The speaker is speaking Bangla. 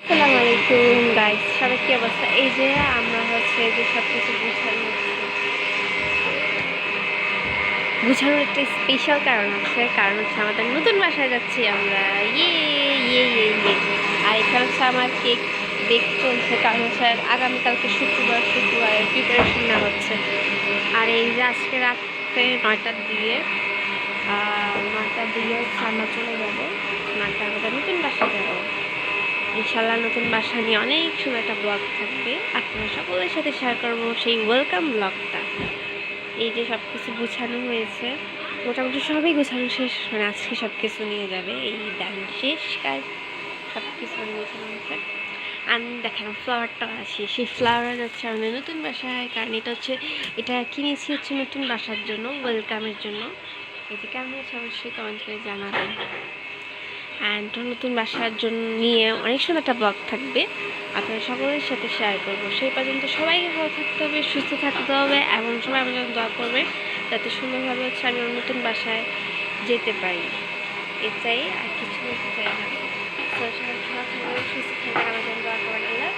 আসসালামু আলাইকুম গাইস, সবার কি অবস্থা? এই যে আমরা হচ্ছে যে সব কিছু গুছানোর একটা স্পেশাল কারণ আছে। কারণ হচ্ছে আমাদের নতুন বাসায় যাচ্ছি আমরা। ইয়ে ইয়ে ইয়ে ইয়ে আর এখানে হচ্ছে আমার কেক বেক চলছে, কারণ হচ্ছে আগামীকালকে শুক্রবারের প্রিপারেশন নেওয়া হচ্ছে। আর এই যে আজকে রাত্রে 9টার দিকে হচ্ছে আমরা চলে যাবো। 9টা আমাদের নতুন বাসায় যাবো ইনশাল্লাহ। নতুন বাসা নিয়ে অনেক সুন্দর একটা ব্লগ থাকবে, আপনারা সকলের সাথে শেয়ার করব সেই ওয়েলকাম ব্লগটা। এই যে সব কিছু গুছানো হয়েছে, মোটামুটি সবই গুছানো শেষ, মানে আজকে সব কিছু নিয়ে যাবে। এই দেন শেষ কাজ, সব কিছু গুছানো হয়েছে। আমি দেখেন ফ্লাওয়ারটা আছে, সেই ফ্লাওয়ার যাচ্ছে আমাদের নতুন বাসায়। কারণ এটা কিনেছি হচ্ছে নতুন বাসার জন্য, ওয়েলকামের জন্য। এতে কেমন হচ্ছে অবশ্যই কমেন্ট করে জানাবেন। অ্যান্ড নতুন বাসার জন্য নিয়ে অনেক সুন্দর একটা ব্লগ থাকবে, আপনারা সকলের সাথে শেয়ার করব। সেই পর্যন্ত সবাইকে ভালো থাকতে হবে, সুস্থ থাকতে হবে, এবং সবাই আমার জন্য দোয়া করবে যাতে সুন্দরভাবে হচ্ছে আমি আমার নতুন বাসায় যেতে পারি। এটাই, আর কিছু বলতে চাই না। সবাই ভালো থাকবেন, সুস্থ থাকবেন, আমার জন্য দোয়া করবেন। আল্লাহ।